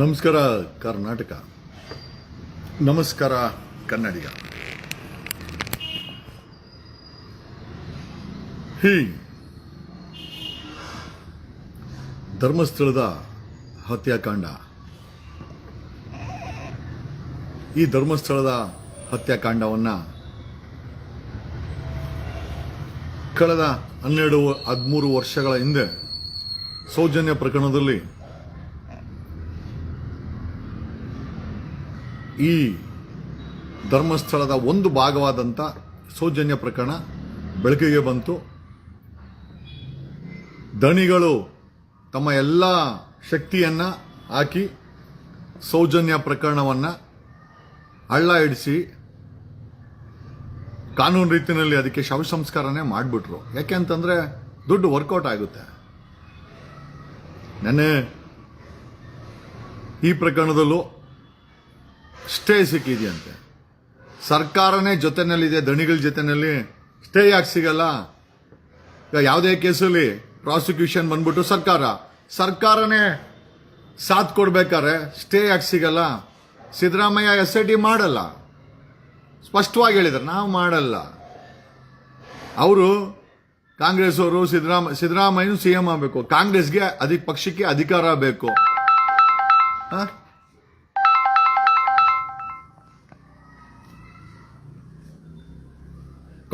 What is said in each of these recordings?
ನಮಸ್ಕಾರ ಕರ್ನಾಟಕ, ನಮಸ್ಕಾರ ಕನ್ನಡಿಗ. ಧರ್ಮಸ್ಥಳದ ಹತ್ಯಾಕಾಂಡ. ಈ ಧರ್ಮಸ್ಥಳದ ಹತ್ಯಾಕಾಂಡವನ್ನು ಕಳೆದ 12-13 ವರ್ಷಗಳ ಹಿಂದೆ ಸೌಜನ್ಯ ಪ್ರಕರಣದಲ್ಲಿ ಈ ಧರ್ಮಸ್ಥಳದ ಒಂದು ಭಾಗವಾದಂಥ ಸೌಜನ್ಯ ಪ್ರಕರಣ ಬೆಳಕಿಗೆ ಬಂತು. ದಣಿಗಳು ತಮ್ಮ ಎಲ್ಲ ಶಕ್ತಿಯನ್ನು ಹಾಕಿ ಸೌಜನ್ಯ ಪ್ರಕರಣವನ್ನು ಹಳ್ಳ ಹಿಡಿಸಿ ಕಾನೂನು ರೀತಿಯಲ್ಲಿ ಅದಕ್ಕೆ ಶವ ಸಂಸ್ಕಾರನೇ ಮಾಡಿಬಿಟ್ರು. ಯಾಕೆ ಅಂತಂದರೆ ದುಡ್ಡು ವರ್ಕೌಟ್ ಆಗುತ್ತೆ. ನೆನ್ನೆ ಈ ಪ್ರಕರಣದಲ್ಲೂ ಸ್ಟೇ ಸಿಕ್ಕಿದೆಯಂತೆ. ಸರ್ಕಾರನೇ ಜೊತೆನಲ್ಲಿದೆ, ದಣಿಗಳ ಜೊತೆನಲ್ಲಿ. ಸ್ಟೇ ಯಾಕೆ ಸಿಗಲ್ಲ? ಈಗ ಯಾವುದೇ ಕೇಸಲ್ಲಿ ಪ್ರಾಸಿಕ್ಯೂಷನ್ ಬಂದ್ಬಿಟ್ಟು ಸರ್ಕಾರನೇ ಸಾಥ್ ಕೊಡ್ಬೇಕಾದ್ರೆ ಸ್ಟೇ ಯಾಕೆ ಸಿಗಲ್ಲ? ಸಿದ್ದರಾಮಯ್ಯ SIT ಮಾಡಲ್ಲ, ಸ್ಪಷ್ಟವಾಗಿ ಹೇಳಿದ್ದಾರೆ, ನಾವು ಮಾಡಲ್ಲ. ಅವರು ಕಾಂಗ್ರೆಸ್ ಅವರು ಸಿದ್ದರಾಮಯ್ಯನು CM ಆಗಬೇಕು, ಕಾಂಗ್ರೆಸ್ಗೆ ಪಕ್ಷಕ್ಕೆ ಅಧಿಕಾರ ಬೇಕು.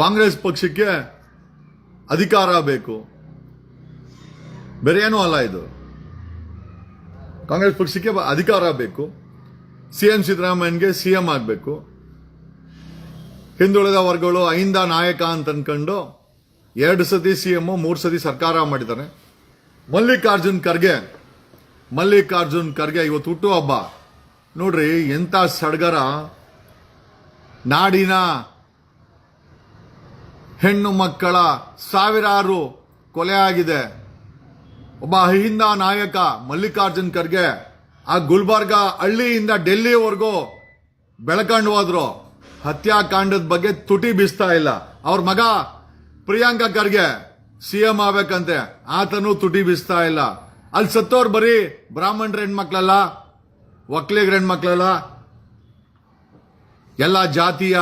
ಕಾಂಗ್ರೆಸ್ ಪಕ್ಷಕ್ಕೆ ಅಧಿಕಾರ ಬೇಕು, ಬೇರೆ ಏನೂ ಅಲ್ಲ. ಇದು ಕಾಂಗ್ರೆಸ್ ಪಕ್ಷಕ್ಕೆ ಅಧಿಕಾರ ಬೇಕು. CM ಸಿದ್ದರಾಮಯ್ಯನಿಗೆ CM ಆಗಬೇಕು. ಹಿಂದುಳಿದ ವರ್ಗಗಳು ಅಹಿಂದ ನಾಯಕ ಅಂತ ಅನ್ಕೊಂಡು 2 ಸತಿ CM 3 ಸತಿ ಸರ್ಕಾರ ಮಾಡಿದ್ದಾರೆ. ಮಲ್ಲಿಕಾರ್ಜುನ್ ಖರ್ಗೆ ಇವತ್ತು ಹುಟ್ಟು ಹಬ್ಬ. ನೋಡ್ರಿ ಎಂತ ಸಡಗರ. ನಾಡಿನ ಹೆಣ್ಣು ಮಕ್ಕಳ ಸಾವಿರಾರು ಕೊಲೆ ಆಗಿದೆ. ಒಬ್ಬ ಅಹಿಂದ ನಾಯಕ ಮಲ್ಲಿಕಾರ್ಜುನ್ ಖರ್ಗೆ ಆ ಗುಲ್ಬರ್ಗ ಹಳ್ಳಿಯಿಂದ ಡೆಲ್ಲಿವರೆಗೂ ಬೆಳಕಂಡು ಹೋದ್ರು. ಹತ್ಯಾಕಾಂಡದ ಬಗ್ಗೆ ತುಟಿ ಬೀಸ್ತಾ ಇಲ್ಲ. ಅವ್ರ ಮಗ ಪ್ರಿಯಾಂಕ ಖರ್ಗೆ CM ಆಗ್ಬೇಕಂತೆ, ಆತನೂ ತುಟಿ ಬೀಸ್ತಾ ಇಲ್ಲ. ಅಲ್ಲಿ ಸತ್ತೋರ್ ಬರೀ ಬ್ರಾಹ್ಮಣರ ಹೆಣ್ಮಕ್ಳಲ್ಲ, ಒಕ್ಕಲಿಗರ ಹೆಣ್ಮಕ್ಳಲ್ಲ, ಎಲ್ಲ ಜಾತಿಯ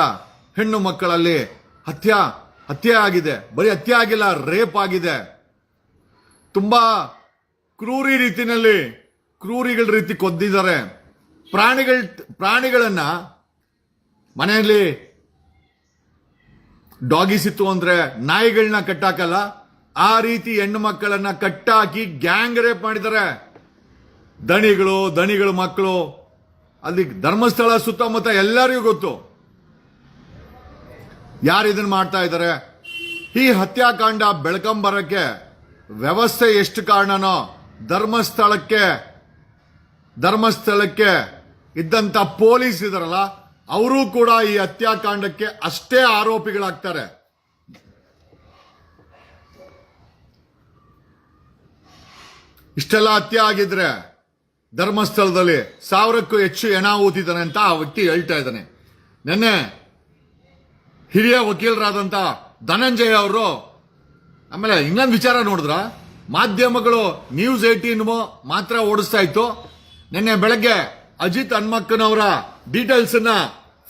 ಹೆಣ್ಣು ಮಕ್ಕಳಲ್ಲಿ ಹತ್ಯೆ ಆಗಿದೆ. ಬರೀ ಹತ್ಯೆ ಆಗಿಲ್ಲ, ರೇಪ್ ಆಗಿದೆ. ತುಂಬಾ ಕ್ರೂರಿಗಳ ರೀತಿ ಕೊದ್ದಿದ್ದಾರೆ. ಪ್ರಾಣಿಗಳನ್ನ ಮನೆಯಲ್ಲಿ ಡಾಗಿಸಿತ್ತು ಅಂದ್ರೆ ನಾಯಿಗಳನ್ನ ಕಟ್ಟಾಕಲ್ಲ, ಆ ರೀತಿ ಹೆಣ್ಣು ಮಕ್ಕಳನ್ನ ಕಟ್ಟಾಕಿ ಗ್ಯಾಂಗ್ ರೇಪ್ ಮಾಡಿದ್ದಾರೆ. ದಣಿಗಳು ಮಕ್ಕಳು ಅಲ್ಲಿ ಧರ್ಮಸ್ಥಳ ಸುತ್ತಮುತ್ತ ಎಲ್ಲರಿಗೂ ಗೊತ್ತು ಯಾರು ಇದನ್ನ ಮಾಡ್ತಾ ಇದ್ದಾರೆ. ಈ ಹತ್ಯಾಕಾಂಡ ಬೆಳಕಂಬರಕ್ಕೆ ವ್ಯವಸ್ಥೆ ಎಷ್ಟು ಕಾರಣನೋ, ಧರ್ಮಸ್ಥಳಕ್ಕೆ ಇದ್ದಂತ ಪೊಲೀಸ್ ಇದಾರಲ್ಲ, ಅವರು ಕೂಡ ಈ ಹತ್ಯಾಕಾಂಡಕ್ಕೆ ಅಷ್ಟೇ ಆರೋಪಿಗಳಾಗ್ತಾರೆ. ಇಷ್ಟೆಲ್ಲ ಹತ್ಯೆ ಆಗಿದ್ರೆ ಧರ್ಮಸ್ಥಳದಲ್ಲಿ 1000ಕ್ಕೂ ಹೆಚ್ಚು ಹೆಣ ಊತಿದ್ದಾನೆ ಅಂತ ಆ ವ್ಯಕ್ತಿ ಹೇಳ್ತಾ ಇದ್ದಾನೆ. ನೆನ್ನೆ ಹಿರಿಯ ವಕೀಲರಾದಂತ ಧನಂಜಯ ಅವರು ಆಮೇಲೆ ಇನ್ನೊಂದು ವಿಚಾರ ನೋಡಿದ್ರ, ಮಾಧ್ಯಮಗಳು News 18 ಮಾತ್ರ ಓಡಿಸ್ತಾ ಇತ್ತು. ನಿನ್ನೆ ಬೆಳಗ್ಗೆ ಅಜಿತ್ ಹನ್ಮಕ್ಕನವರ ಡೀಟೇಲ್ಸ್ ಅನ್ನ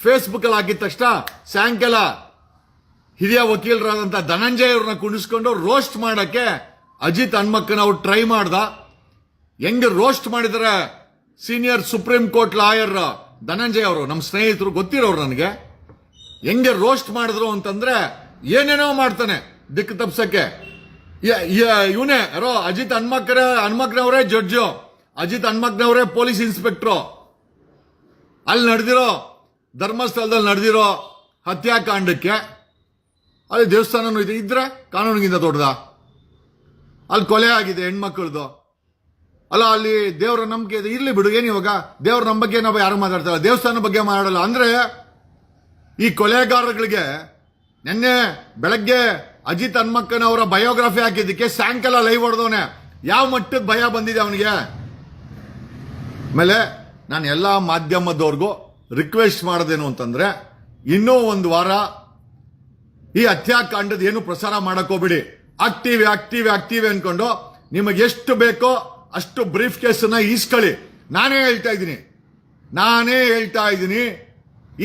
ಫೇಸ್ಬುಕ್ ಅಲ್ಲಿ ಹಾಕಿದ ತಕ್ಷಣ ಸಾಯಂಕಾಲ ಹಿರಿಯ ವಕೀಲರಾದಂತ ಧನಂಜಯ ಅವ್ರನ್ನ ಕುಣಿಸ್ಕೊಂಡು ರೋಸ್ಟ್ ಮಾಡಕ್ಕೆ ಅಜಿತ್ ಹನ್ಮಕ್ಕನವ್ರು ಟ್ರೈ ಮಾಡ್ದ. ಹೆಂಗ್ ರೋಸ್ಟ್ ಮಾಡಿದರೆ senior supreme court lawyer Dhananjaya ಅವರು, ನಮ್ಮ ಸ್ನೇಹಿತರು, ಗೊತ್ತಿರೋರು ನನಗೆ. ಹೆಂಗೆ ರೋಸ್ಟ್ ಮಾಡಿದ್ರು ಅಂತಂದ್ರೆ ಏನೇನೋ ಮಾಡ್ತಾನೆ ದಿಕ್ಕು ತಪ್ಸಕ್ಕೆ. ಇವನೇ ಯಾರೋ ಅಜಿತ್ ಹನ್ಮಕ್ನವರೇ ಜಡ್ಜು, ಅಜಿತ್ ಹನ್ಮಕ್ನವರೇ ಪೊಲೀಸ್ ಇನ್ಸ್ಪೆಕ್ಟ್ರು. ಅಲ್ಲಿ ಧರ್ಮಸ್ಥಳದಲ್ಲಿ ನಡೆದಿರೋ ಹತ್ಯಾಕಾಂಡಕ್ಕೆ ಅಲ್ಲಿ ದೇವಸ್ಥಾನನೂ ಇದ್ರೆ ಕಾನೂನಿಗಿಂತ ದೊಡ್ಡದ? ಅಲ್ಲಿ ಕೊಲೆ ಆಗಿದೆ ಹೆಣ್ಮಕ್ಳದು. ಅಲ್ಲ, ಅಲ್ಲಿ ದೇವರ ನಂಬಿಕೆ ಇದೆ, ಇರ್ಲಿ ಬಿಡು. ಏನು ಇವಾಗ ದೇವರ ನಂಬಿಕೆ ನಾವು ಯಾರು ಮಾತಾಡ್ತಾರ, ದೇವಸ್ಥಾನ ಬಗ್ಗೆ ಮಾಡಲ್ಲ ಅಂದ್ರೆ ಈ ಕೊಲೆಗಾರಗಳಿಗೆ ನಿನ್ನೆ ಬೆಳಗ್ಗೆ ಅಜಿತ್ ಹನ್ಮಕ್ಕನವರ ಬಯೋಗ್ರಫಿ ಹಾಕಿದ್ದಕ್ಕೆ ಸಾಯಂಕಾಲ ಲೈವ್ ಹೊಡೆದವನೆ. ಯಾವ ಮಟ್ಟದ ಭಯ ಬಂದಿದೆ ಅವನಿಗೆ. ಆಮೇಲೆ ನಾನು ಎಲ್ಲ ಮಾಧ್ಯಮದವ್ರಿಗೂ ರಿಕ್ವೆಸ್ಟ್ ಮಾಡೋದೇನು ಅಂತಂದ್ರೆ, ಇನ್ನೂ ಒಂದು ವಾರ ಈ ಹತ್ಯಾಕಾಂಡದ ಏನು ಪ್ರಸಾರ ಮಾಡಕೋಬಿಡಿ. ಆಕ್ಟಿವ್ ಅನ್ಕೊಂಡು ನಿಮಗೆ ಎಷ್ಟು ಬೇಕೋ ಅಷ್ಟು ಬ್ರೀಫ್ ಕೇಸನ್ನ ಈಸ್ಕೊಳ್ಳಿ. ನಾನೇ ಹೇಳ್ತಾ ಇದ್ದೀನಿ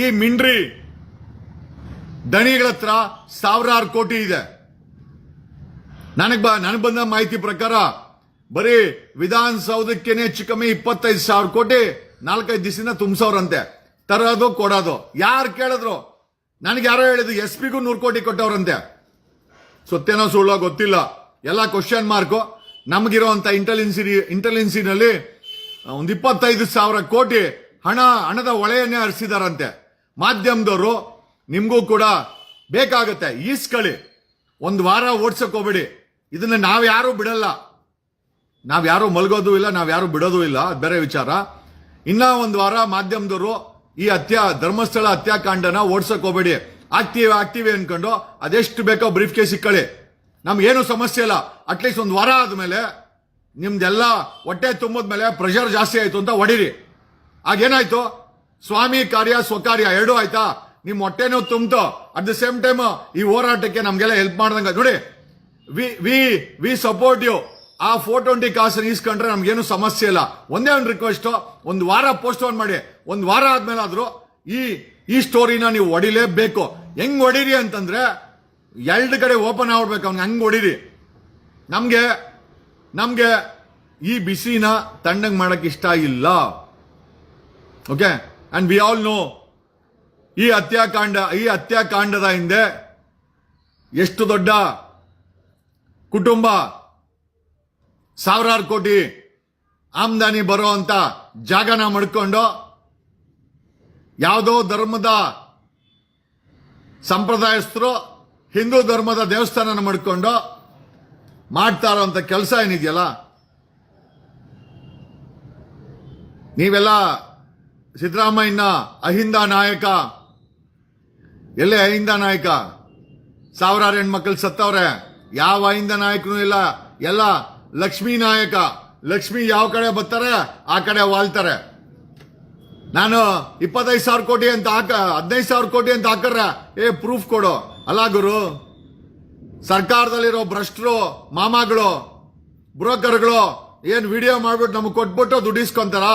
ಈ ಮಿಂಡ್ರಿ ದಣಿಗಳ ಹತ್ರ ಸಾವಿರಾರು ಕೋಟಿ ಇದೆ. ನನಗ್ ಬಂದ ಮಾಹಿತಿ ಪ್ರಕಾರ ಬರೀ ವಿಧಾನಸೌಧಕ್ಕೇನೆ ಹೆಚ್ಚು ಕಮ್ಮಿ 25,000 ಕೋಟಿ 4-5 ದಿವಸದಿಂದ ತುಂಬಿಸೋರಂತೆ. ತರೋದು ಕೊಡೋದು ಯಾರು ಕೇಳಿದ್ರು, ನನಗೆ ಯಾರೋ ಹೇಳಿದ್ರು SP ಗೂ 100 ಕೋಟಿ ಕೊಟ್ಟವ್ರಂತೆ. ಸತ್ಯನೋ ಸುಳ್ಳೋ ಗೊತ್ತಿಲ್ಲ, ಎಲ್ಲ ಕ್ವಶನ್ ಮಾರ್ಕು. ನಮಗಿರುವಂತ ಇಂಟೆಲಿಜೆನ್ಸಿನಲ್ಲಿ ಒಂದು 25,000 ಕೋಟಿ ಹಣದ ಹೊಳೆಯನ್ನೇ ಹರಿಸಿದಾರಂತೆ. ಮಾಧ್ಯಮದವರು ನಿಮ್ಗೂ ಕೂಡ ಬೇಕಾಗತ್ತೆ, ಈಸ್ಕೊಳ್ಳಿ. ಒಂದು ವಾರ ಓಡ್ಸಕ್ ಹೋಗ್ಬೇಡಿ. ಇದನ್ನ ನಾವ್ಯಾರು ಬಿಡಲ್ಲ, ನಾವ್ಯಾರು ಮಲ್ಗೋದು ಇಲ್ಲ, ನಾವ್ಯಾರು ಬಿಡೋದು ಇಲ್ಲ, ಅದು ಬೇರೆ ವಿಚಾರ. ಇನ್ನ ಒಂದು ವಾರ ಮಾಧ್ಯಮದವರು ಈ ಧರ್ಮಸ್ಥಳ ಹತ್ಯಾಕಾಂಡನ ಓಡ್ಸಕ್ ಹೋಗ್ಬೇಡಿ. ಆಗ್ತೀವಿ ಅನ್ಕೊಂಡು ಅದೆಷ್ಟು ಬೇಕೋ ಬ್ರೀಫ್ ಕೇಸ್ ಇಕ್ಕಳಿ, ನಮ್ಗೇನು ಸಮಸ್ಯೆ ಇಲ್ಲ. ಅಟ್ಲೀಸ್ಟ್ ಒಂದು ವಾರ ಆದ್ಮೇಲೆ ನಿಮ್ದೆಲ್ಲ ಹೊಟ್ಟೆ ತುಂಬಿದ್ಮೇಲೆ ಪ್ರೆಷರ್ ಜಾಸ್ತಿ ಆಯ್ತು ಅಂತ ಹೊಡೀರಿ. ಆಗೇನಾಯ್ತು, ಸ್ವಾಮಿ ಕಾರ್ಯ ಸ್ವಕಾರ್ಯ ಎರಡೂ ಆಯ್ತಾ? ನಿಮ್ ಹೊಟ್ಟೆನೂ ತುಂಬ್ತು, ಅಟ್ ದ ಸೇಮ್ ಟೈಮ್ ಈ ಹೋರಾಟಕ್ಕೆ ನಮ್ಗೆಲ್ಲ ಹೆಲ್ಪ್ ಮಾಡ್ದಂಗ. ನೋಡಿ, ವಿ ಸಪೋರ್ಟ್ ಯು. ಆ 420 ಕಾಸನ್ನು ಈಸ್ಕೊಂಡ್ರೆ ನಮ್ಗೇನು ಸಮಸ್ಯೆ ಇಲ್ಲ. ಒಂದೇ ಒಂದು ರಿಕ್ವೆಸ್ಟ್, ಒಂದು ವಾರ ಪೋಸ್ಟ್ ಆನ್ ಮಾಡಿ. ಒಂದು ವಾರ ಆದ್ಮೇಲೆ ಆದ್ರೂ ಈ ಸ್ಟೋರಿನ ನೀವು ಹೊಡಿಲೇಬೇಕು. ಹೆಂಗ್ ಹೊಡೀರಿ ಅಂತಂದ್ರೆ 2 ಕಡೆ ಓಪನ್ ಆಗ್ಬಿಡ್ಬೇಕು ಅವ್ನಿಗೆ, ಹಂಗ್ ಹೊಡೀರಿ. ನಮ್ಗೆ ಈ ಬಿಸಿನ ತಣ್ಣಗ್ ಮಾಡಕ್ ಇಷ್ಟ ಇಲ್ಲ. Okay, and we all know ಈ ಹತ್ಯಾಕಾಂಡದ ಹಿಂದೆ ಎಷ್ಟು ದೊಡ್ಡ ಕುಟುಂಬ, ಸಾವಿರಾರು ಕೋಟಿ ಆಮದಾನಿ ಬರೋ ಅಂತ ಜಾಗನ ಮಾಡ್ಕೊಂಡು ಯಾವುದೋ ಧರ್ಮದ ಸಂಪ್ರದಾಯಸ್ಥರು ಹಿಂದೂ ಧರ್ಮದ ದೇವಸ್ಥಾನ ಮಾಡ್ಕೊಂಡು ಮಾಡ್ತಾ ಇರೋಂಥ ಕೆಲಸ ಏನಿದೆಯಲ್ಲ, ನೀವೆಲ್ಲ ಸಿದ್ದರಾಮಯ್ಯನ ಅಹಿಂದ ನಾಯಕ, ಎಲ್ಲೇ ಅಹಿಂದ ನಾಯಕ? ಸಾವಿರಾರು ಹೆಣ್ಮಕ್ಳು ಸತ್ತವ್ರೆ, ಯಾವ ಅಹಿಂದ ನಾಯಕನೂ ಇಲ್ಲ, ಎಲ್ಲ ಲಕ್ಷ್ಮೀ ನಾಯಕ. ಲಕ್ಷ್ಮಿ ಯಾವ ಕಡೆ ಬರ್ತಾರೆ ಆ ಕಡೆ ವಾಲ್ತಾರೆ. ನಾನು 25,000 ಕೋಟಿ ಅಂತ 15,000 ಕೋಟಿ ಅಂತ ಹಾಕರ್ರೆ ಪ್ರೂಫ್ ಕೊಡು. ಅಲ್ಲ ಗುರು, ಸರ್ಕಾರದಲ್ಲಿರೋ ಭ್ರಷ್ಟರು, ಮಾಮಾಗಳು, ಬ್ರೋಕರ್ಗಳು ಏನ್ ವಿಡಿಯೋ ಮಾಡ್ಬಿಟ್ಟು ನಮಗೆ ಕೊಟ್ಬಿಟ್ಟು ದುಡ್ಡಿಸ್ಕೊಂತಾರ?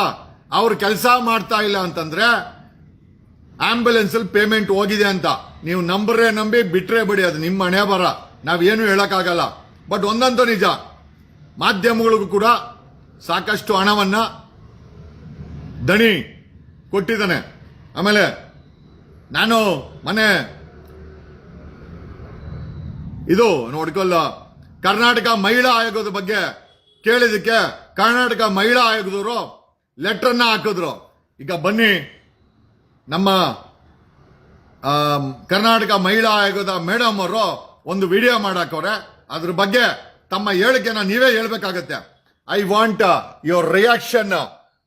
ಅವ್ರು ಕೆಲಸ ಮಾಡ್ತಾ ಇಲ್ಲ ಅಂತಂದ್ರೆ ಆಂಬ್ಯುಲೆನ್ಸ್ ಅಲ್ಲಿ ಪೇಮೆಂಟ್ ಹೋಗಿದೆ ಅಂತ ನೀವು ನಂಬಿ ಬಿಟ್ರೆ ಬಿಡಿ, ಅದು ನಿಮ್ಮ ಹಣೆ ಬರ, ನಾವೇನು ಹೇಳಕ್ಕಾಗಲ್ಲ. ಬಟ್ ಒಂದಂತೂ ನಿಜ, ಮಾಧ್ಯಮಗಳಿಗೂ ಕೂಡ ಸಾಕಷ್ಟು ಹಣವನ್ನ ದಣಿ ಕೊಟ್ಟಿದ್ದಾನೆ. ಆಮೇಲೆ ನಾನು ಮನೆ ಇದು ನೋಡ್ಕೊಲ್ಲ, ಕರ್ನಾಟಕ ಮಹಿಳಾ ಆಯೋಗದ ಬಗ್ಗೆ ಕೇಳಿದಕ್ಕೆ ಕರ್ನಾಟಕ ಮಹಿಳಾ ಆಯೋಗದವರು ಲೆಟರ್ನ ಹಾಕಿದ್ರು. ಈಗ ಬನ್ನಿ, ನಮ್ಮ ಕರ್ನಾಟಕ ಮಹಿಳಾ ಆಯೋಗದ ಮೇಡಮ್ ಅವರು ಒಂದು ವಿಡಿಯೋ ಮಾಡಾಕವ್ರೆ. ಅದ್ರ ಬಗ್ಗೆ ತಮ್ಮ ಹೇಳಿಕೆನ ನೀವೇ ಹೇಳ್ಬೇಕಾಗತ್ತೆ. I want your reaction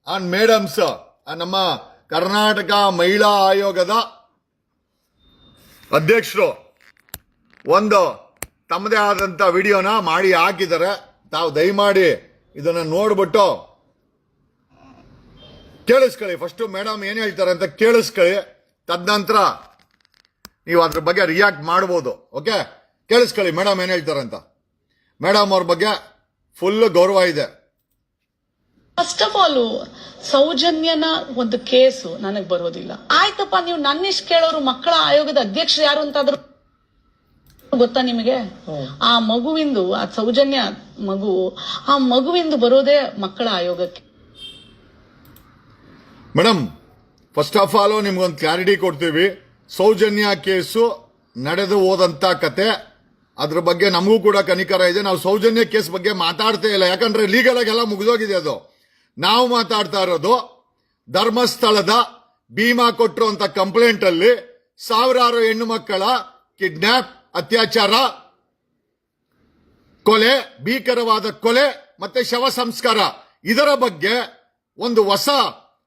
on madams. ನಮ್ಮ ಕರ್ನಾಟಕ ಮಹಿಳಾ ಆಯೋಗದ ಅಧ್ಯಕ್ಷರು ಒಂದು ತಮ್ಮದೇ ಆದಂತ ವಿಡಿಯೋನ ಮಾಡಿ ಹಾಕಿದ್ದಾರೆ. ತಾವು ದಯಮಾಡಿ ಇದನ್ನ ನೋಡ್ಬಿಟ್ಟು ಕೇಳಿಸ್ಕೊಳ್ಳಿ. ಫಸ್ಟ್ ಮೇಡಮ್ ಏನ್ ಹೇಳ್ತಾರೆ ಅಂತ ಕೇಳಿಸ್ಕೊಳ್ಳಿ, ತದನಂತರ ನೀವು ಅದ್ರ ಬಗ್ಗೆ ರಿಯಾಕ್ಟ್ ಮಾಡಬಹುದು. ಓಕೆ, ಕೇಳಿಸ್ಕೊಳ್ಳಿ ಮೇಡಮ್ ಏನ್ ಹೇಳ್ತಾರೆ ಅಂತ. ಮೇಡಮ್ ಅವ್ರ ಬಗ್ಗೆ ಫುಲ್ ಗೌರವ ಇದೆ. ಫಸ್ಟ್ ಆಫ್ ಆಲ್ ಸೌಜನ್ಯನ ಒಂದು ಕೇಸು ನನಗ್ ಬರೋದಿಲ್ಲ. ಆಯ್ತಪ್ಪ, ನೀವು ನನ್ನಿಷ್ಟು ಕೇಳೋರು ಮಕ್ಕಳ ಆಯೋಗದ ಅಧ್ಯಕ್ಷರು ಯಾರು ಅಂತಾದ್ರು ಗೊತ್ತಾ ನಿಮಗೆ? ಆ ಮಗುವಿಂದು, ಆ ಸೌಜನ್ಯ ಮಗು, ಆ ಮಗುವಿಂದು ಬರೋದೇ ಮಕ್ಕಳ ಆಯೋಗಕ್ಕೆ. ಮೇಡಮ್, ಫಸ್ಟ್ ಆಫ್ ಆಲ್ ನಿಮ್ಗೊಂದು ಕ್ಲಾರಿಟಿ ಕೊಡ್ತೀವಿ. ಸೌಜನ್ಯ ಕೇಸು ನಡೆದು ಹೋದಂತ ಕತೆ, ಅದ್ರ ಬಗ್ಗೆ ನಮಗೂ ಕೂಡ ಕನಿಕರ ಇದೆ. ನಾವು ಸೌಜನ್ಯ ಕೇಸ್ ಬಗ್ಗೆ ಮಾತಾಡ್ತಾ ಇಲ್ಲ, ಯಾಕಂದ್ರೆ ಲೀಗಲ್ ಆಗಿ ಎಲ್ಲ ಮುಗಿದೋಗಿದೆ. ಅದು ನಾವು ಮಾತಾಡ್ತಾ ಇರೋದು ಧರ್ಮಸ್ಥಳದ ಭೀಮಾ ಕೊಟ್ಟರು ಅಂತ ಕಂಪ್ಲೇಂಟ್ ಅಲ್ಲಿ ಸಾವಿರಾರು ಹೆಣ್ಣು ಮಕ್ಕಳ ಕಿಡ್ನಾಪ್, ಅತ್ಯಾಚಾರ, ಕೊಲೆ, ಭೀಕರವಾದ ಕೊಲೆ ಮತ್ತೆ ಶವ ಸಂಸ್ಕಾರ, ಇದರ ಬಗ್ಗೆ ಒಂದು ಹೊಸ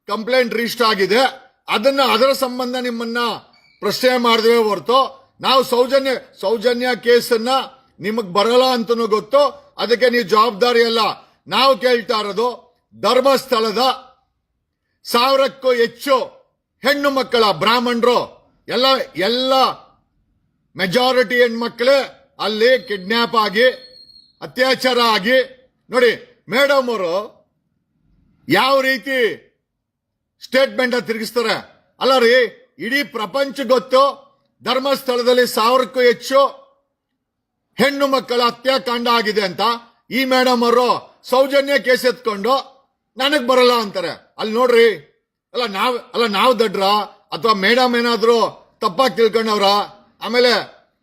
ಕಂಪ್ಲೇಂಟ್ ರಿಜಿಸ್ಟರ್ ಆಗಿದೆ. ಅದರ ಸಂಬಂಧ ನಿಮ್ಮನ್ನ ಪ್ರಶ್ನೆ ಮಾಡಿದ್ವಿ ಹೊರತು ನಾವು ಸೌಜನ್ಯ ಕೇಸನ್ನ ನಿಮಗ್ ಬರಲ್ಲ ಅಂತನೂ ಗೊತ್ತು, ಅದಕ್ಕೆ ನೀವು ಜವಾಬ್ದಾರಿ ಅಲ್ಲ. ನಾವು ಕೇಳ್ತಾ ಇರೋದು ಧರ್ಮಸ್ಥಳದ 1000ಕ್ಕೂ ಹೆಚ್ಚು ಹೆಣ್ಣು ಮಕ್ಕಳ, ಬ್ರಾಹ್ಮಣರು ಎಲ್ಲ ಮೆಜಾರಿಟಿ ಹೆಣ್ಮಕ್ಳೇ ಅಲ್ಲಿ ಕಿಡ್ನಾಪ್ ಆಗಿ, ಅತ್ಯಾಚಾರ ಆಗಿ. ನೋಡಿ ಮೇಡಮ್ ಅವರು ಯಾವ ರೀತಿ ಸ್ಟೇಟ್ಮೆಂಟ್ ತಿರುಗಿಸ್ತಾರೆ. ಅಲ್ಲ ರೀ, ಇಡೀ ಪ್ರಪಂಚ ಗೊತ್ತು ಧರ್ಮಸ್ಥಳದಲ್ಲಿ 1000ಕ್ಕೂ ಹೆಚ್ಚು ಹೆಣ್ಣು ಮಕ್ಕಳ ಹತ್ಯಾಕಾಂಡ ಆಗಿದೆ ಅಂತ. ಈ ಮೇಡಮ್ ಅವರು ಸೌಜನ್ಯ ಕೇಸ್ ಎತ್ಕೊಂಡು ನನಗ್ ಬರಲ್ಲ ಅಂತಾರೆ. ಅಲ್ಲಿ ನೋಡ್ರಿ, ನಾವು ದಡ್ರ ಅಥವಾ ಮೇಡಮ್ ಏನಾದ್ರು ತಪ್ಪಾಗಿ ತಿಳ್ಕೊಂಡವ್ರ? ಆಮೇಲೆ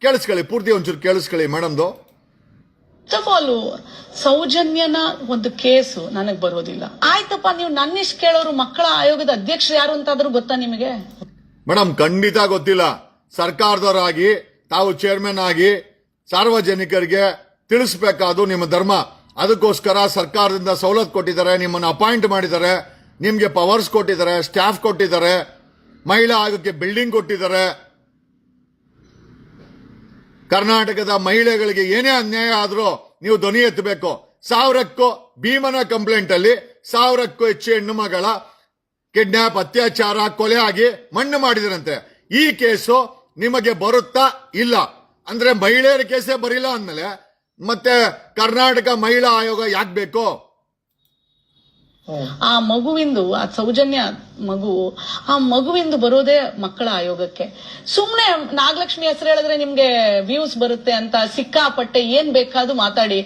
ಕೇಳಿಸ್ಕೊಳ್ಳಿ, ಪೂರ್ತಿ ಒಂಚೂರು ಕೇಳಿಸ್ಕೊಳ್ಳಿ ಮೇಡಮ್ದು. ಫಸ್ಟ್ ಆಫ್ ಆಲ್ ಸೌಜನ್ಯನ ಒಂದು ಕೇಸು ನನಗ್ ಬರೋದಿಲ್ಲ. ಆಯ್ತಪ್ಪ, ನೀವು ನನ್ನಿಷ್ಟು ಕೇಳೋರು ಮಕ್ಕಳ ಆಯೋಗದ ಅಧ್ಯಕ್ಷರು ಯಾರು ಅಂತಾದ್ರೂ ಗೊತ್ತಾ ನಿಮಗೆ? ಮೇಡಮ್ ಖಂಡಿತ ಗೊತ್ತಿಲ್ಲ. ಸರ್ಕಾರದವರಾಗಿ ತಾವು ಚೇರ್ಮನ್ ಆಗಿ ಸಾರ್ವಜನಿಕರಿಗೆ ತಿಳಿಸಬೇಕಾದು ನಿಮ್ಮ ಧರ್ಮ. ಅದಕ್ಕೋಸ್ಕರ ಸರ್ಕಾರದಿಂದ ಸವಲತ್ತು ಕೊಟ್ಟಿದ್ದಾರೆ, ನಿಮ್ಮನ್ನು ಅಪಾಯಿಂಟ್ ಮಾಡಿದ್ದಾರೆ, ನಿಮ್ಗೆ ಪವರ್ಸ್ ಕೊಟ್ಟಿದ್ದಾರೆ, ಸ್ಟಾಫ್ ಕೊಟ್ಟಿದ್ದಾರೆ, ಮಹಿಳಾ ಆಯೋಗಕ್ಕೆ ಬಿಲ್ಡಿಂಗ್ ಕೊಟ್ಟಿದ್ದಾರೆ. ಕರ್ನಾಟಕದ ಮಹಿಳೆಗಳಿಗೆ ಏನೇ ಅನ್ಯಾಯ ಆದ್ರೂ ನೀವು ಧ್ವನಿ ಎತ್ತಬೇಕು. 1000ಕ್ಕೂ ಭೀಮನ ಕಂಪ್ಲೇಂಟ್ ಅಲ್ಲಿ 1000ಕ್ಕೂ ಹೆಚ್ಚು ಹೆಣ್ಣು ಮಗಳ ಕಿಡ್ನಾಪ್, ಅತ್ಯಾಚಾರ, ಕೊಲೆ ಆಗಿ ಮಣ್ಣು ಮಾಡಿದ್ರಂತೆ. ಈ ಕೇಸು ನಿಮಗೆ ಬರುತ್ತಾ? ಇಲ್ಲ ಅಂದ್ರೆ ಮಹಿಳೆಯರ ಕೇಸೇ ಬರಿಲ್ಲ ಅಂದ್ಮೇಲೆ ಮತ್ತೆ ಕರ್ನಾಟಕ ಮಹಿಳಾ ಆಯೋಗ ಯಾಕೆ ಬೇಕು? ಆ ಮಗುವಿಂದು, ಆ ಸೌಜನ್ಯ ಮಗುವಿಂದು ಬರೋದೇ ಮಕ್ಕಳ ಆಯೋಗಕ್ಕೆ. ಸುಮ್ನೆ ನಾಗಲಕ್ಷ್ಮಿ ಹೆಸರು ಹೇಳಿದ್ರೆ ನಿಮ್ಗೆ ವ್ಯೂಸ್ ಬರುತ್ತೆ ಅಂತ ಸಿಕ್ಕಾಪಟ್ಟೆ ಏನ್ ಬೇಕಾದ್ರೂ ಮಾತಾಡಿ.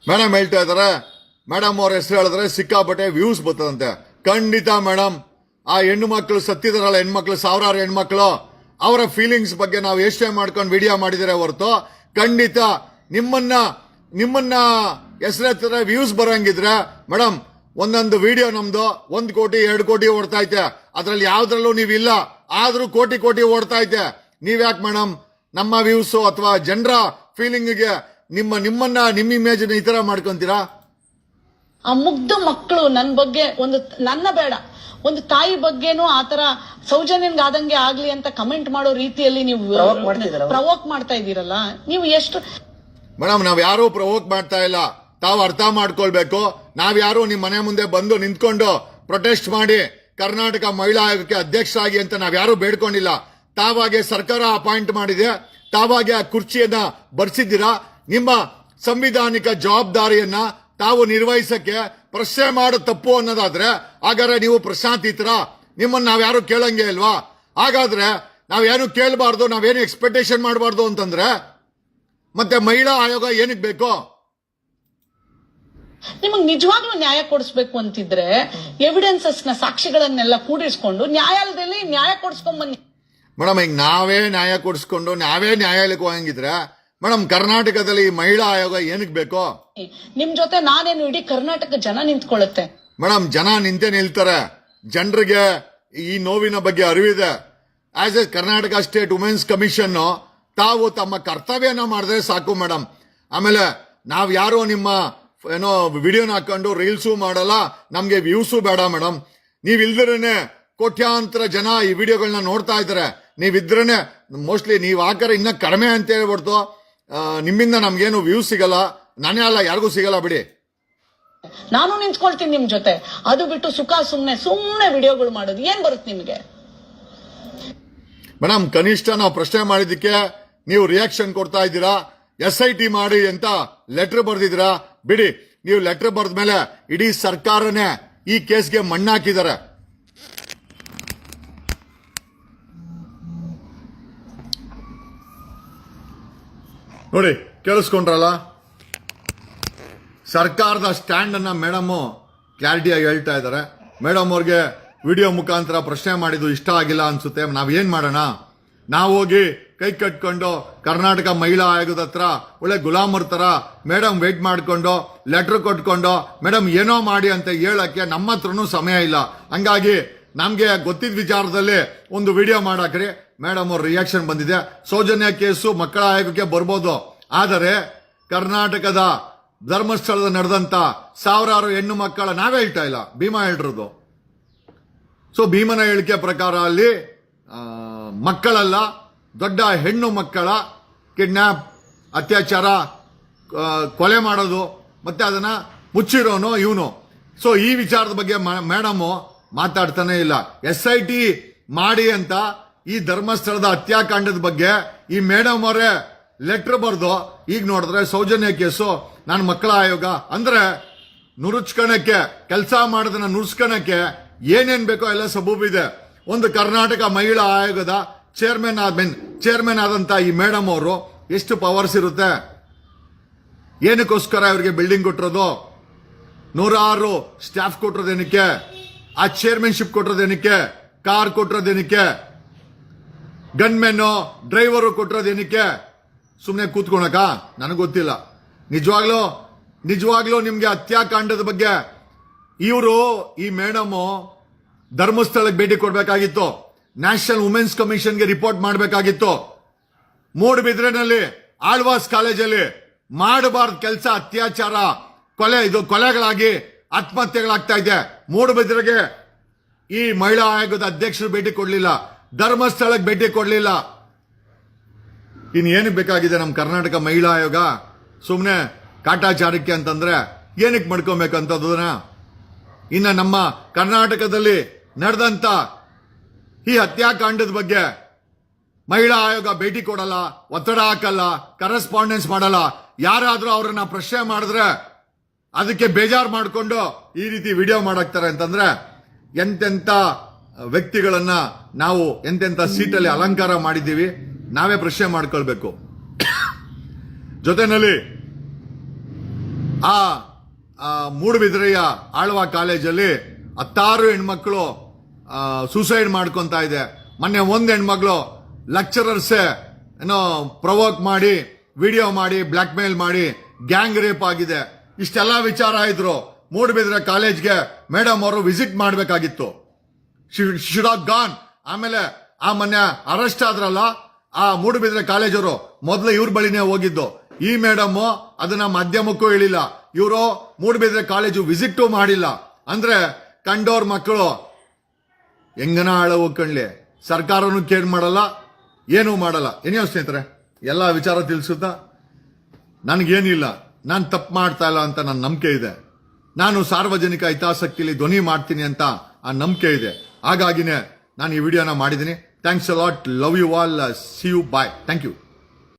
ಮೇಡಮ್ ಹೇಳ್ತಾ ಇದಾರೆ, ಮೇಡಮ್ ಅವ್ರ ಹೆಸರು ಹೇಳಿದ್ರೆ ಸಿಕ್ಕಾಪಟ್ಟೆ ವ್ಯೂಸ್ ಬರ್ತದಂತೆ. ಖಂಡಿತ ಮೇಡಮ್, ಆ ಹೆಣ್ಣು ಮಕ್ಕಳು ಸತ್ತಿದಾರಲ್ಲ, ಹೆಣ್ಮಕ್ಳು, ಸಾವಿರಾರು ಹೆಣ್ಮಕ್ಳು, ಅವರ ಫೀಲಿಂಗ್ಸ್ ಬಗ್ಗೆ ನಾವು ಎಷ್ಟೇ ಮಾಡ್ಕೊಂಡು ವಿಡಿಯೋ ಮಾಡಿದರೆ ಹೊರತು ಖಂಡಿತ ನಿಮ್ಮನ್ನ ಹೆಸರೆತ್ತಿದ್ರೆ ವ್ಯೂಸ್ ಬರಂಗಿದ್ರೆ ಮೇಡಮ್, ಒಂದೊಂದು ವಿಡಿಯೋ ನಮ್ದು 1 ಕೋಟಿ 2 ಕೋಟಿ ಓಡ್ತಾ ಐತೆ. ಅದ್ರಲ್ಲಿ ಯಾವ್ದ್ರಲ್ಲೂ ನೀವಿಲ್ಲ, ಆದ್ರೂ ಕೋಟಿ ಓಡ್ತಾ ಐತೆ. ನೀವ್ಯಾಕೆ ಮೇಡಮ್ ನಮ್ಮ ವ್ಯೂಸ್ ಅಥವಾ ಜನರ ಫೀಲಿಂಗ್ಗೆ ನಿಮ್ಮ ಇಮೇಜ್ ಈ ತರ ಮಾಡ್ಕೊಂತೀರಾ? ಆ ಮುಗ್ಧ ಮಕ್ಕಳು ನನ್ನ ಬಗ್ಗೆ ನನ್ನ ಬೇಡ, ಒಂದು ತಾಯಿ ಬಗ್ಗೆನೂ ಆತರ ಸೌಜನ್ಯನ್ಗಾದಂಗೆ ಆಗ್ಲಿ ಅಂತ ಕಮೆಂಟ್ ಮಾಡೋ ರೀತಿಯಲ್ಲಿ ನೀವು ಪ್ರವೋಕ್ ಮಾಡ್ತಾ ಇದ್ದೀರಲ್ಲ, ನೀವು ಎಷ್ಟು? ಮೇಡಮ್, ನಾವ್ ಯಾರು ಪ್ರವೋಕ್ ಮಾಡ್ತಾ ಇಲ್ಲ. ತಾವು ಅರ್ಥ ಮಾಡ್ಕೊಳ್ಬೇಕು. ನಾವ್ಯಾರು ನಿಮ್ ಮನೆ ಮುಂದೆ ಬಂದು ನಿಂತ್ಕೊಂಡು ಪ್ರೊಟೆಸ್ಟ್ ಮಾಡಿ ಕರ್ನಾಟಕ ಮಹಿಳಾ ಆಯೋಗಕ್ಕೆ ಅಧ್ಯಕ್ಷರಾಗಿ ಅಂತ ನಾವ್ಯಾರು ಬೇಡ್ಕೊಂಡಿಲ್ಲ. ತಾವಾಗೆ ಸರ್ಕಾರ ಅಪಾಯಿಂಟ್ ಮಾಡಿದೆ, ತಾವಾಗೆ ಆ ಕುರ್ಚಿಯನ್ನ ಬರ್ಸಿದ್ದೀರಾ. ನಿಮ್ಮ ಸಂವಿಧಾನಿಕ ಜವಾಬ್ದಾರಿಯನ್ನ ತಾವು ನಿರ್ವಹಿಸಕ್ಕೆ ಪ್ರಶ್ನೆ ಮಾಡೋ ತಪ್ಪು ಅನ್ನೋದಾದ್ರೆ ಹಾಗಾದ್ರೆ ನೀವು ಪ್ರಶಾಂತಿತರ, ನಿಮ್ಮನ್ನ ನಾವ್ಯಾರು ಕೇಳಂಗೆ ಇಲ್ವಾ? ಹಾಗಾದ್ರೆ ನಾವೇನು ಕೇಳಬಾರ್ದು, ನಾವೇನು ಎಕ್ಸ್ಪೆಕ್ಟೇಷನ್ ಮಾಡಬಾರ್ದು ಅಂತಂದ್ರೆ ಮತ್ತೆ ಮಹಿಳಾ ಆಯೋಗ ಏನಕ್ಕೆ ಬೇಕು? ನಿಮಗ್ ನಿಜವಾಗ್ಲೂ ನ್ಯಾಯ ಕೊಡಿಸ್ಬೇಕು ಅಂತಿದ್ರೆ ಎವಿಡೆನ್ಸಸ್ ನ, ಸಾಕ್ಷಿಗಳನ್ನೆಲ್ಲ ಕೂಡಿಸ್ಕೊಂಡು ನ್ಯಾಯಾಲಯದಲ್ಲಿ ನ್ಯಾಯ ಕೊಡಿಸ್ಕೊಂಡ್ ಬನ್ನಿ. ಮೇಡಮ್, ಈಗ ನಾವೇ ನ್ಯಾಯ ಕೊಡಿಸ್ಕೊಂಡು ನಾವೇ ನ್ಯಾಯಾಲಯಕ್ಕೆ ಹೋಗಂಗಿದ್ರೆ ಮೇಡಮ್ ಕರ್ನಾಟಕದಲ್ಲಿ ಮಹಿಳಾ ಆಯೋಗ ಏನಕ್ಕೆ ಬೇಕು? ನಿಮ್ ಜೊತೆ ನಾನೇನು ಇಡೀ ಕರ್ನಾಟಕ ಜನ ನಿಂತ್ಕೊಳ್ಳುತ್ತೆ. ಮೇಡಮ್, ಜನ ನಿಂತೇ ನಿಲ್ತಾರೆ. ಜನರಿಗೆ ಈ ನೋವಿನ ಬಗ್ಗೆ ಅರಿವಿದೆ. As a Karnataka state women's commission ತಾವು ತಮ್ಮ ಕರ್ತವ್ಯನ ಮಾಡಿದ್ರೆ ಸಾಕು ಮೇಡಮ್. ಆಮೇಲೆ ನಾವ್ ಯಾರೋ ನಿಮ್ಮ ಏನೋ ವಿಡಿಯೋನ ಹಾಕೊಂಡು ರೀಲ್ಸು ಮಾಡಲ್ಲ, ನಮ್ಗೆ ವ್ಯೂಸು ಬೇಡ ಮೇಡಮ್. ನೀವ್ ಇಲ್ದಿರೇನೆ ಕೋಟ್ಯಾಂತರ ಜನ ಈ ವಿಡಿಯೋಗಳನ್ನ ನೋಡ್ತಾ ಇದ್ದಾರೆ. ನೀವಿದ್ರೇನೆ ಮೋಸ್ಟ್ಲಿ ನೀವ್ ಹಾಕರೆ ಇನ್ನ ಕಡಿಮೆ ಅಂತ ಹೇಳ್ಬಿಡ್ತು. ನಿಮ್ಮಿಂದ ನಮ್ಗೇನು ವ್ಯೂಸ್ ಸಿಗಲ್ಲ, ನಾನೇ ಅಲ್ಲ ಯಾರಿಗೂ ಸಿಗಲ್ಲ ಬಿಡಿ. ನಾನು ನಿಂತ್ಕೊಳ್ತೀನಿ ನಿಮ್ ಜೊತೆ. ಅದು ಬಿಟ್ಟು ಸುಮ್ನೆ ವಿಡಿಯೋಗಳು ಮಾಡೋದು ಏನ್ ಬರುತ್ತೆ ನಿಮ್ಗೆ? ಮೇಡಮ್, ಕನಿಷ್ಠ ನಾವು ಪ್ರಶ್ನೆ ಮಾಡಿದ್ದಕ್ಕೆ ನೀವು ರಿಯಾಕ್ಷನ್ ಕೊಡ್ತಾ ಇದ್ದೀರಾ. SIT ಮಾಡಿ ಅಂತ ಲೆಟರ್ ಬರ್ದಿದ್ದೀರಾ. ಬಿಡಿ, ನೀವು ಲೆಟರ್ ಬರೆದ ಮೇಲೆ ಇಡೀ ಸರ್ಕಾರನೇ ಈ ಕೇಸ್ಗೆ ಮಣ್ಣಾಕಿದ್ದಾರೆ. ನೋಡಿ, ಕೇಳಿಸ್ಕೊಂಡ್ರಲ್ಲ, ಸರ್ಕಾರದ ಸ್ಟ್ಯಾಂಡ್ ಅನ್ನ ಮೇಡಮ್ ಕ್ಲಾರಿಟಿಯಾಗಿ ಹೇಳ್ತಾ ಇದ್ದಾರೆ. ಮೇಡಮ್ ಅವ್ರಿಗೆ ವಿಡಿಯೋ ಮುಖಾಂತರ ಪ್ರಶ್ನೆ ಮಾಡಿದ್ದು ಇಷ್ಟ ಆಗಿಲ್ಲ ಅನ್ಸುತ್ತೆ. ನಾವೇನ್ ಮಾಡೋಣ? ನಾವು ಹೋಗಿ ಕೈ ಕಟ್ಕೊಂಡು ಕರ್ನಾಟಕ ಮಹಿಳಾ ಆಯೋಗದ ಹತ್ರ ಒಳ್ಳೆ ಗುಲಾಮರ್ ತರ ಮೇಡಮ್ ವೇಟ್ ಮಾಡ್ಕೊಂಡು ಲೆಟರ್ ಕೊಟ್ಕೊಂಡು ಮೇಡಮ್ ಏನೋ ಮಾಡಿ ಅಂತ ಹೇಳಕ್ಕೆ ನಮ್ಮ ಹತ್ರನೂ ಸಮಯ ಇಲ್ಲ. ಹಂಗಾಗಿ ನಮ್ಗೆ ಗೊತ್ತಿದ್ದ ವಿಚಾರದಲ್ಲಿ ಒಂದು ವಿಡಿಯೋ ಮಾಡಾಕ್ರಿ. ಮೇಡಮ್ ಅವ್ರ ರಿಯಾಕ್ಷನ್ ಬಂದಿದೆ. ಸೌಜನ್ಯ ಕೇಸು ಮಕ್ಕಳ ಆಯೋಗಕ್ಕೆ ಬರ್ಬೋದು, ಆದರೆ ಕರ್ನಾಟಕದ ಧರ್ಮಸ್ಥಳದ ನಡೆದಂತ ಸಾವಿರಾರು ಹೆಣ್ಣು ಮಕ್ಕಳ ನಾವೇ ಹೇಳ್ತಾ ಇಲ್ಲ, ಭೀಮಾ ಹೇಳಿರೋದು. ಸೊ ಭೀಮನ ಹೇಳಿಕೆ ಪ್ರಕಾರ ಅಲ್ಲಿ ಮಕ್ಕಳಲ್ಲ, ದೊಡ್ಡ ಹೆಣ್ಣು ಮಕ್ಕಳ ಕಿಡ್ನಾಪ್, ಅತ್ಯಾಚಾರ, ಕೊಲೆ ಮಾಡೋದು, ಮತ್ತೆ ಅದನ್ನ ಮುಚ್ಚಿರೋನು ಇವನು. ಸೊ ಈ ವಿಚಾರದ ಬಗ್ಗೆ ಮೇಡಮ್ ಮಾತಾಡ್ತಾನೆ ಇಲ್ಲ. SIT ಮಾಡಿ ಅಂತ ಈ ಧರ್ಮಸ್ಥಳದ ಹತ್ಯಾಕಾಂಡದ ಬಗ್ಗೆ ಈ ಮೇಡಮ್ ಅವರೇ ಲೆಟರ್ ಬರ್ದು ಈಗ ನೋಡಿದ್ರೆ ಸೌಜನ್ಯ ಕೇಸು, ನಾನು ಮಕ್ಕಳ ಆಯೋಗ ಅಂದ್ರೆ ನುರುಚ್ಕಣಕ್ಕೆ, ಕೆಲಸ ಮಾಡೋದನ್ನ ನುರ್ಸ್ಕಣಕ್ಕೆ ಏನೇನ್ ಬೇಕೋ ಎಲ್ಲ ಸಬೂಬಿದೆ. ಒಂದು ಕರ್ನಾಟಕ ಮಹಿಳಾ ಆಯೋಗದ ಚೇರ್ಮನ್ ಆದಂತ ಈ ಮೇಡಮ್ ಅವರು ಎಷ್ಟು ಪವರ್ಸ್ ಇರುತ್ತೆ? ಏನಕ್ಕೋಸ್ಕರ ಅವರಿಗೆ ಬಿಲ್ಡಿಂಗ್ ಕೊಟ್ಟಿರೋದು? 106 ಸ್ಟಾಫ್ ಕೊಟ್ಟಿರೋದೇನಕ್ಕೆ? ಆ ಚೇರ್ಮನ್ಶಿಪ್ ಕೊಟ್ಟಿರೋದೇನಕ್ಕೆ? ಕಾರ್ ಕೊಟ್ಟಿರೋದೇನಕ್ಕೆ? ಗನ್ಮೆನ್ ಡ್ರೈವರು ಕೊಟ್ಟಿರೋದೇನಕ್ಕೆ? ಸುಮ್ಮನೆ ಕೂತ್ಕೊಳಕ? ನನಗೆ ಗೊತ್ತಿಲ್ಲ. ನಿಜವಾಗ್ಲೂ ನಿಮ್ಗೆ ಹತ್ಯಾಕಾಂಡದ ಬಗ್ಗೆ ಈ ಮೇಡಮ್ ಧರ್ಮಸ್ಥಳಕ್ಕೆ ಭೇಟಿ ಕೊಡ್ಬೇಕಾಗಿತ್ತು. ನ್ಯಾಷನಲ್ ವುಮೆನ್ಸ್ ಕಮಿಷನ್ಗೆ ರಿಪೋರ್ಟ್ ಮಾಡಬೇಕಾಗಿತ್ತು. ಮೂಡಬಿದ್ರೆನಲ್ಲಿ ಆಳ್ವಾಸ್ ಕಾಲೇಜಲ್ಲಿ ಮಾಡಬಾರ್ದು ಕೆಲಸ, ಅತ್ಯಾಚಾರ, ಕೊಲೆಗಳಾಗಿ ಆತ್ಮಹತ್ಯೆಗಳಾಗ್ತಾ ಇದೆ. ಮೂಡಬಿದ್ರೆಗೆ ಈ ಮಹಿಳಾ ಆಯೋಗದ ಅಧ್ಯಕ್ಷರು ಭೇಟಿ ಕೊಡ್ಲಿಲ್ಲ, ಧರ್ಮಸ್ಥಳಕ್ಕೆ ಭೇಟಿ ಕೊಡ್ಲಿಲ್ಲ. ಇನ್ನು ಏನಕ್ಕೆ ಬೇಕಾಗಿದೆ ನಮ್ಮ ಕರ್ನಾಟಕ ಮಹಿಳಾ ಆಯೋಗ? ಸುಮ್ಮನೆ ಕಾಟಾಚಾರಕ್ಕೆ ಅಂತಂದ್ರೆ ಏನಕ್ಕೆ ಮಾಡ್ಕೊಬೇಕಂತದನ್ನ? ಇನ್ನು ನಮ್ಮ ಕರ್ನಾಟಕದಲ್ಲಿ ನಡೆದಂತ ಈ ಹತ್ಯಾಕಾಂಡದ ಬಗ್ಗೆ ಮಹಿಳಾ ಆಯೋಗ ಭೇಟಿ ಕೊಡಲ್ಲ, ಒತ್ತಡ ಹಾಕಲ್ಲ, ಕರೆಸ್ಪಾಂಡೆನ್ಸ್ ಮಾಡಲ್ಲ. ಯಾರಾದ್ರೂ ಅವ್ರನ್ನ ಪ್ರಶ್ನೆ ಮಾಡಿದ್ರೆ ಅದಕ್ಕೆ ಬೇಜಾರು ಮಾಡಿಕೊಂಡು ಈ ರೀತಿ ವಿಡಿಯೋ ಮಾಡಾಕ್ತಾರೆ ಅಂತಂದ್ರೆ ಎಂತೆಂತ ವ್ಯಕ್ತಿಗಳನ್ನ ನಾವು ಎಂತೆಂತ ಸೀಟಲ್ಲಿ ಅಲಂಕಾರ ಮಾಡಿದ್ದೀವಿ, ನಾವೇ ಪ್ರಶ್ನೆ ಮಾಡ್ಕೊಳ್ಬೇಕು. ಜೊತೆನಲ್ಲಿ ಆ ಮೂಡಬಿದ್ರೆಯ ಆಳ್ವಾ ಕಾಲೇಜಲ್ಲಿ 10 ಹೆಣ್ಮಕ್ಳು ಸೂಸೈಡ್ ಮಾಡ್ಕೊಂತ ಇದೆ. ಮೊನ್ನೆ ಒಂದು ಹೆಣ್ಮಕ್ಳು ಲೆಕ್ಚರರ್ಸೇ ಏನೋ ಪ್ರವೋಕ್ ಮಾಡಿ, ವಿಡಿಯೋ ಮಾಡಿ, ಬ್ಲಾಕ್ ಮೇಲ್ ಮಾಡಿ ಗ್ಯಾಂಗ್ ರೇಪ್ ಆಗಿದೆ. ಇಷ್ಟೆಲ್ಲ ವಿಚಾರ ಇದ್ರು. ಮೂಡಬಿದ್ರೆ ಕಾಲೇಜ್ಗೆ ಮೇಡಮ್ ಅವರು ವಿಸಿಟ್ ಮಾಡಬೇಕಾಗಿತ್ತು. Should have gone. ಆಮೇಲೆ ಆ ಮೊನ್ನೆ ಅರೆಸ್ಟ್ ಆದ್ರಲ್ಲ ಆ ಮೂಡಬಿದ್ರೆ ಕಾಲೇಜವರು, ಮೊದಲು ಇವ್ರ ಬಳಿನೇ ಹೋಗಿದ್ದು. ಈ ಮೇಡಮ್ ಅದನ್ನ ಮಾಧ್ಯಮಕ್ಕೂ ಹೇಳಿಲ್ಲ. ಇವರು ಮೂಡಬಿದ್ರೆ ಕಾಲೇಜು ವಿಸಿಟ್ ಮಾಡಿಲ್ಲ. ಅಂದ್ರೆ ಕಂಡೋರ್ ಮಕ್ಕಳು ಹೆಂಗನ ಆಳ ಹೋಗ್ಕಣ್ಲಿ, ಸರ್ಕಾರನು ಕೇರ್ ಮಾಡಲ್ಲ, ಏನೂ ಮಾಡಲ್ಲ. ಏನೇ ಸ್ನೇಹಿತರೆ, ಎಲ್ಲ ವಿಚಾರ ತಿಳಿಸುತ್ತಾ ನನಗೇನಿಲ್ಲ, ನಾನು ತಪ್ಪು ಮಾಡ್ತಾ ಇಲ್ಲ ಅಂತ ನನ್ನ ನಂಬಿಕೆ ಇದೆ. ನಾನು ಸಾರ್ವಜನಿಕ ಹಿತಾಸಕ್ತಿಲಿ ಧ್ವನಿ ಮಾಡ್ತೀನಿ ಅಂತ ಆ ನಂಬಿಕೆ ಇದೆ. ಹಾಗಾಗಿನೇ ನಾನು ಈ ವಿಡಿಯೋನ ಮಾಡಿದ್ದೀನಿ. Thanks a lot. Love you all. See you. Bye. Thank you.